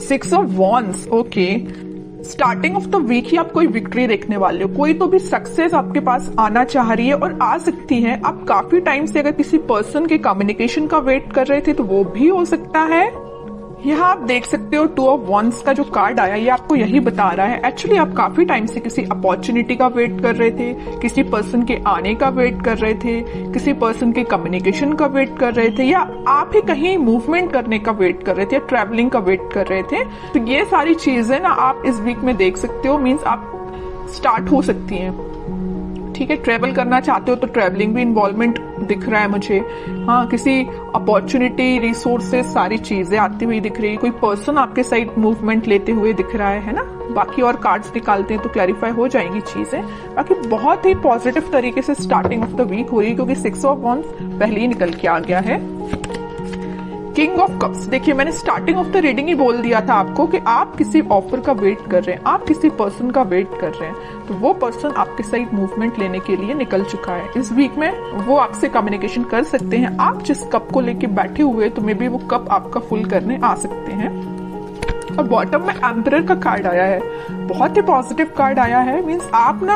6 of wands, okay. Starting off the week ही आप कोई विक्ट्री देखने वाले हो, कोई तो भी सक्सेस आपके पास आना चाह रही है और आ सकती है। आप काफी टाइम से अगर किसी पर्सन के कम्युनिकेशन का वेट कर रहे थे तो वो भी हो सकता है। यहाँ आप देख सकते हो 2 ऑफ वॉन्ड्स का जो कार्ड आया ये आपको यही बता रहा है एक्चुअली आप काफी टाइम से किसी अपॉर्चुनिटी का वेट कर रहे थे, किसी पर्सन के आने का वेट कर रहे थे, किसी पर्सन के कम्युनिकेशन का वेट कर रहे थे, या आप ही कहीं मूवमेंट करने का वेट कर रहे थे, ट्रैवलिंग का वेट कर रहे थे। तो ये सारी चीजें ना आप इस वीक में देख सकते हो, मीन्स आप स्टार्ट हो सकती हैं। ठीक है, ट्रेवल करना चाहते हो तो ट्रेवलिंग भी इन्वॉल्वमेंट दिख रहा है मुझे। हाँ, किसी अपॉर्चुनिटी, रिसोर्सेस, सारी चीजें आती हुई दिख रही है। कोई पर्सन आपके साइड मूवमेंट लेते हुए दिख रहा है ना। बाकी और कार्ड्स निकालते हैं तो क्लैरिफाई हो जाएंगी चीजें। बाकी बहुत ही पॉजिटिव तरीके से स्टार्टिंग ऑफ द वीक हो रही है क्योंकि 6 ऑफ वॉन्ड्स पहले ही निकल के आ गया है। किंग ऑफ कप्स, देखिए मैंने स्टार्टिंग ऑफ द रीडिंग ही बोल दिया था आपको कि आप किसी ऑफर का वेट कर रहे हैं, आप किसी पर्सन का वेट कर रहे हैं, तो वो पर्सन आपके साइड मूवमेंट लेने के लिए निकल चुका है। इस वीक में वो आपसे कम्युनिकेशन कर सकते हैं। आप जिस कप को लेके बैठे हुए तो मे बी वो कप आपका फुल करने आ सकते हैं। और बॉटम में एम्परर का कार्ड आया है, बहुत ही पॉजिटिव कार्ड आया है। मीन्स आप ना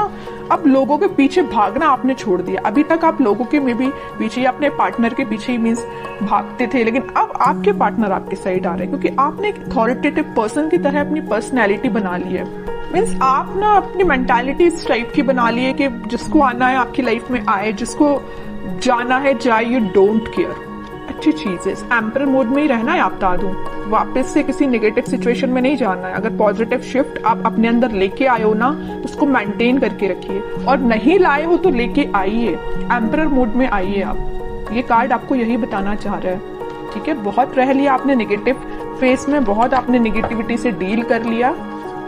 अब लोगों के पीछे भागना आपने छोड़ दिया। अभी तक आप लोगों के में भी पीछे, अपने पार्टनर के पीछे ही मीन्स भागते थे, लेकिन अब आपके पार्टनर आपके साइड आ रहे हैं क्योंकि आपने एक अथॉरिटेटिव पर्सन की तरह अपनी पर्सनैलिटी बना ली है। मीन्स आप ना अपनी मेंटालिटी इस टाइप की बना ली है कि जिसको आना है आपकी लाइफ में आए, जिसको जाना है जाए, यू डोंट केयर। अच्छी चीज है, एम्परर मोड में ही रहना है। आप बता दूं, वापस से किसी नेगेटिव सिचुएशन में नहीं जाना है। अगर पॉजिटिव शिफ्ट आप अपने अंदर लेके आए हो ना, उसको मेंटेन करके रखिए, और नहीं लाए हो तो लेके आइए, एम्परर मोड में आइए आप। ये कार्ड आपको यही बताना चाह रहा है। ठीक है, बहुत रह लिया आपने नेगेटिव फेस में, बहुत आपने नेगेटिविटी से डील कर लिया।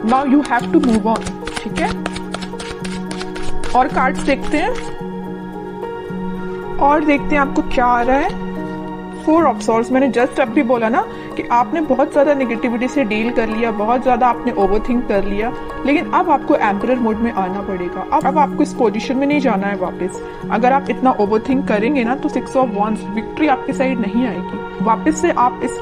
Now you have to move on. ठीक है, और कार्ड्स देखते हैं और देखते हैं आपको क्या आ रहा है। 4 ऑफ सॉर्ड्स, मैंने जस्ट अब भी बोला ना कि आपने बहुत ज्यादा नेगेटिविटी से डील कर लिया, बहुत ज्यादा आपने ओवरथिंक कर लिया, लेकिन अब आपको एम्परर मोड में आना पड़ेगा। अब आपको इस पोजीशन में नहीं जाना है वापस। अगर आप इतना ओवरथिंक करेंगे ना तो 6 ऑफ वॉन्ड्स, विक्ट्री आपके साइड नहीं आएगी। वापस से आप इस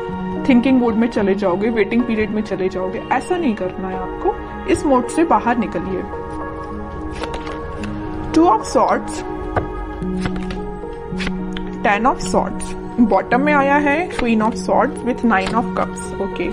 थिंकिंग मोड में चले जाओगे, वेटिंग पीरियड में चले जाओगे। ऐसा नहीं करना है आपको, इस मोड से बाहर निकलिए। 2 of swords, 10 of swords, bottom में आया है queen of swords with 9 of cups. Okay,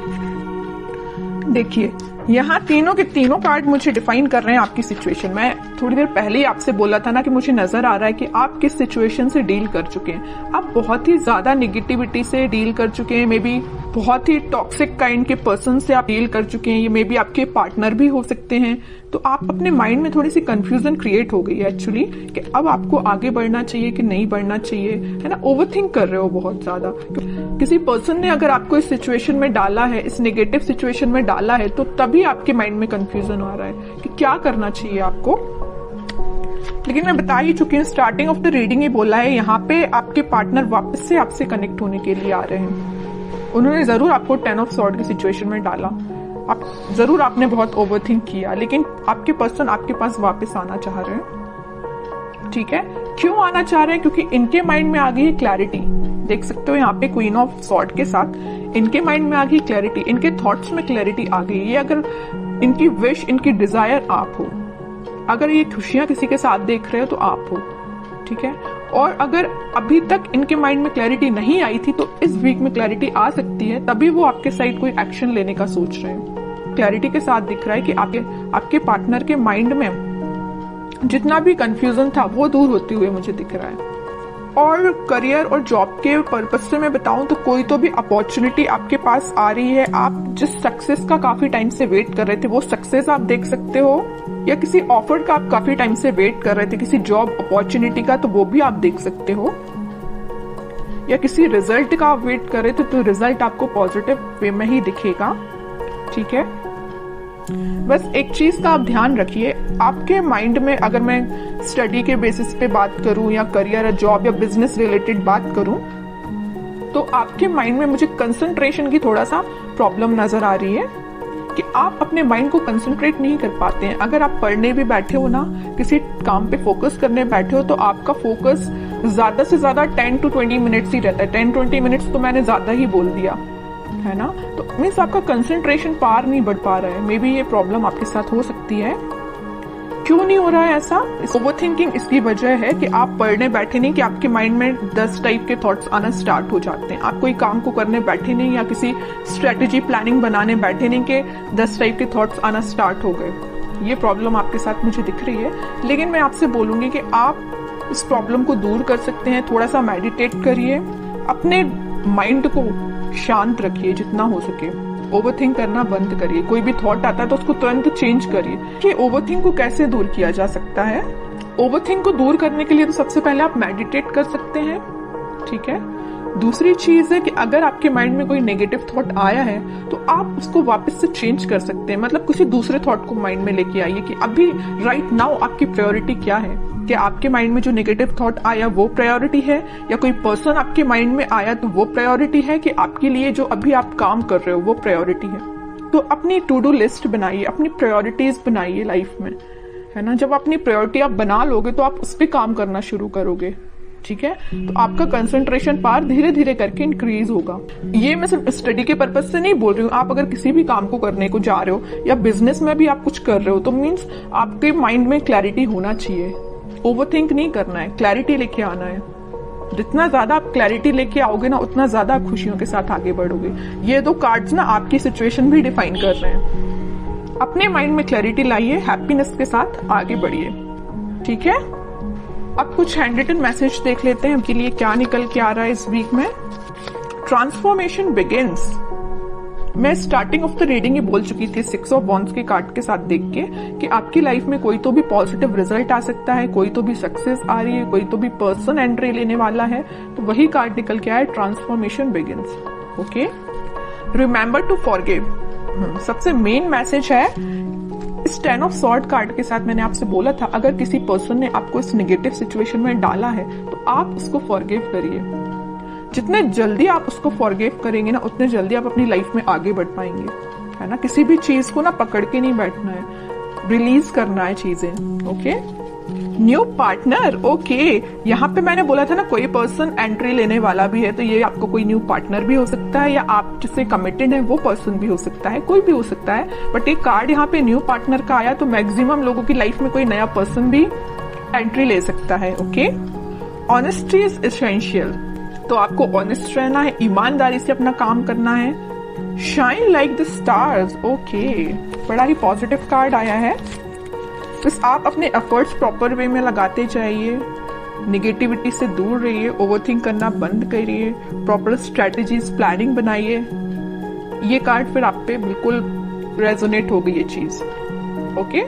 देखिए यहाँ तीनों के तीनों कार्ड मुझे डिफाइन कर रहे हैं आपकी सिचुएशन। मैं थोड़ी देर पहले ही आपसे बोला था ना कि मुझे नजर आ रहा है कि आप किस सिचुएशन से डील कर चुके हैं। आप बहुत ही ज्यादा नेगेटिविटी से डील कर चुके हैं, मे बी बहुत ही टॉक्सिक काइंड के पर्सन से आप डील कर चुके हैं। ये मे बी आपके पार्टनर भी हो सकते हैं। तो आप अपने माइंड में थोड़ी सी कंफ्यूजन क्रिएट हो गई है एक्चुअली कि अब आपको आगे बढ़ना चाहिए कि नहीं बढ़ना चाहिए, है ना। ओवरथिंक कर रहे हो बहुत ज्यादा। किसी पर्सन ने अगर आपको इस सिचुएशन में डाला है, इस नेगेटिव सिचुएशन में डाला है, तो तभी आपके माइंड में कंफ्यूजन आ रहा है कि क्या करना चाहिए आपको। लेकिन मैं बता ही चुकी हूँ, स्टार्टिंग ऑफ द रीडिंग ही बोला है, यहाँ पे आपके पार्टनर वापस से आपसे कनेक्ट होने के लिए आ रहे हैं। उन्होंने जरूर आपको 10 ऑफ सॉर्ड की सिचुएशन में डाला, आप जरूर आपने बहुत ओवरथिंक किया, लेकिन आपके पर्सन आपके पास वापस आना चाह रहे हैं। ठीक है, क्यों आना चाह रहे हैं? क्योंकि इनके माइंड में आ गई है क्लैरिटी। देख सकते हो यहाँ पे क्वीन ऑफ सॉर्ड के साथ इनके माइंड में आ गई क्लैरिटी, इनके थॉट्स में क्लैरिटी आ गई। ये अगर इनकी विश, इनकी डिजायर आप हो, अगर ये खुशियां किसी के साथ देख रहे हो तो आप हो। ठीक है, और अगर अभी तक इनके माइंड में क्लैरिटी नहीं आई थी तो इस वीक में क्लैरिटी आ सकती है, तभी वो आपके साइड कोई एक्शन लेने का सोच रहे हैं। क्लैरिटी के साथ दिख रहा है कि आपके पार्टनर के माइंड में जितना भी कंफ्यूजन था वो दूर होते हुए मुझे दिख रहा है। और करियर और जॉब के पर्पज से मैं बताऊं तो कोई तो भी अपॉर्चुनिटी आपके पास आ रही है। आप जिस सक्सेस का काफी टाइम से वेट कर रहे थे वो सक्सेस आप देख सकते हो, या किसी ऑफर का आप काफी टाइम से वेट कर रहे थे, किसी जॉब अपॉर्चुनिटी का, तो वो भी आप देख सकते हो। या किसी रिजल्ट का आप वेट कर रहे थे तो रिजल्ट आपको पॉजिटिव वे में ही दिखेगा। ठीक है, बस एक चीज का आप ध्यान रखिए, आपके माइंड में, अगर मैं स्टडी के बेसिस पे बात करूं या करियर या जॉब या बिजनेस रिलेटेड बात करूं, तो आपके माइंड में मुझे कंसंट्रेशन की थोड़ा सा प्रॉब्लम नजर आ रही है कि आप अपने माइंड को कंसंट्रेट नहीं कर पाते हैं। अगर आप पढ़ने भी बैठे हो ना, किसी काम पे फोकस करने बैठे हो, तो आपका फोकस ज्यादा से ज्यादा 10 to 20 मिनट्स ही रहता है। 10-20 मिनट्स तो मैंने ज्यादा ही बोल दिया, है ना। तो मीन्स आपका कंसंट्रेशन पार नहीं बढ़ पा रहा है। मे बी ये प्रॉब्लम आपके साथ हो सकती है। क्यों नहीं हो रहा है ऐसा? ओवरथिंकिंग इसकी वजह है कि आप पढ़ने बैठे नहीं कि आपके माइंड में 10 टाइप के थॉट्स आना स्टार्ट हो जाते हैं। आप कोई काम को करने बैठे नहीं या किसी स्ट्रेटेजी प्लानिंग बनाने बैठे नहीं कि 10 टाइप के थॉट्स आना स्टार्ट हो गए। ये प्रॉब्लम आपके साथ मुझे दिख रही है। लेकिन मैं आपसे बोलूंगी कि आप इस प्रॉब्लम को दूर कर सकते हैं। थोड़ा सा मेडिटेट करिए, अपने माइंड को शांत रखिए जितना हो सके। ओवरथिंक करना बंद करिए। कोई भी थॉट आता है तो उसको तुरंत चेंज करिए। कि ओवरथिंक को कैसे दूर किया जा सकता है? ओवरथिंक को दूर करने के लिए तो सबसे पहले आप मेडिटेट कर सकते हैं, ठीक है। दूसरी चीज है कि अगर आपके माइंड में कोई नेगेटिव थॉट आया है तो आप उसको वापस से चेंज कर सकते हैं। मतलब किसी दूसरे थॉट को माइंड में लेके आइए कि अभी राइट नाउ आपकी प्रायोरिटी क्या है। क्या आपके माइंड में जो नेगेटिव थॉट आया वो प्रायोरिटी है, या कोई पर्सन आपके माइंड में आया तो वो प्रायोरिटी है, कि आपके लिए जो अभी आप काम कर रहे हो वो प्रायोरिटी है। तो अपनी टू डू लिस्ट बनाइए, अपनी प्रायोरिटीज बनाइए लाइफ में, है ना। जब अपनी प्रायोरिटी आप बना लोगे तो आप उस पर काम करना शुरू करोगे, ठीक है। तो आपका कंसंट्रेशन पावर धीरे धीरे करके इंक्रीज होगा। ये मैं सिर्फ स्टडी के पर्पज से नहीं बोल रही हूँ। आप अगर किसी भी काम को करने को जा रहे हो या बिजनेस में भी आप कुछ कर रहे हो तो मीन्स आपके माइंड में क्लैरिटी होना चाहिए। ओवरथिंक नहीं करना है, क्लैरिटी लेके आना है। जितना ज्यादा आप क्लैरिटी लेके आओगे ना उतना ज्यादा आप खुशियों के साथ आगे बढ़ोगे। ये दो कार्ड्स ना आपकी सिचुएशन भी डिफाइन कर रहे हैं। अपने माइंड में क्लैरिटी लाइए, हैप्पीनेस के साथ आगे बढ़िए, ठीक है। अब कुछ हैंड रिटन मैसेज देख लेते हैं उनके लिए क्या निकल के आ रहा है इस वीक में। Transformation begins. मैं स्टार्टिंग ऑफ द रीडिंग ही बोल चुकी थी 6 ऑफ वॉन्ड्स के कार्ड के साथ देख के कि आपकी लाइफ में कोई तो भी पॉजिटिव रिजल्ट आ सकता है, कोई तो भी सक्सेस आ रही है, कोई तो भी पर्सन एंट्री लेने वाला है। तो वही कार्ड निकल के आया, transformation begins. Okay, remember to forgive. सबसे मेन मैसेज है इस 10 ऑफ सॉर्ड कार्ड के साथ। मैंने आपसे बोला था अगर किसी पर्सन ने आपको इस नेगेटिव सिचुएशन में डाला है तो आप उसको फॉरगिव करिए। जितने जल्दी आप उसको फॉरगिव करेंगे ना उतने जल्दी आप अपनी लाइफ में आगे बढ़ पाएंगे, है ना। किसी भी चीज को ना पकड़ के नहीं बैठना है, रिलीज करना है चीजें। Okay, new partner. ओके, यहाँ पे मैंने बोला था ना कोई पर्सन एंट्री लेने वाला भी है, तो ये आपको कोई न्यू पार्टनर भी हो सकता है या आप जिससे कमिटेड है वो पर्सन भी हो सकता है, कोई भी हो सकता है। बट एक कार्ड यहाँ पे न्यू पार्टनर का आया तो मैक्सिमम लोगों की लाइफ में कोई नया पर्सन भी एंट्री ले सकता है। Okay, honesty is essential. तो आपको ऑनेस्ट रहना है, ईमानदारी से अपना काम करना है। Shine like the stars. Okay, बड़ा ही पॉजिटिव कार्ड आया है। बस आप अपने एफर्ट्स प्रॉपर वे में लगाते जाइए, निगेटिविटी से दूर रहिए, ओवरथिंक करना बंद करिए, प्रॉपर स्ट्रेटेजीज प्लानिंग बनाइए। ये कार्ड फिर आप पे बिल्कुल रेजोनेट होगी ये चीज। ओके।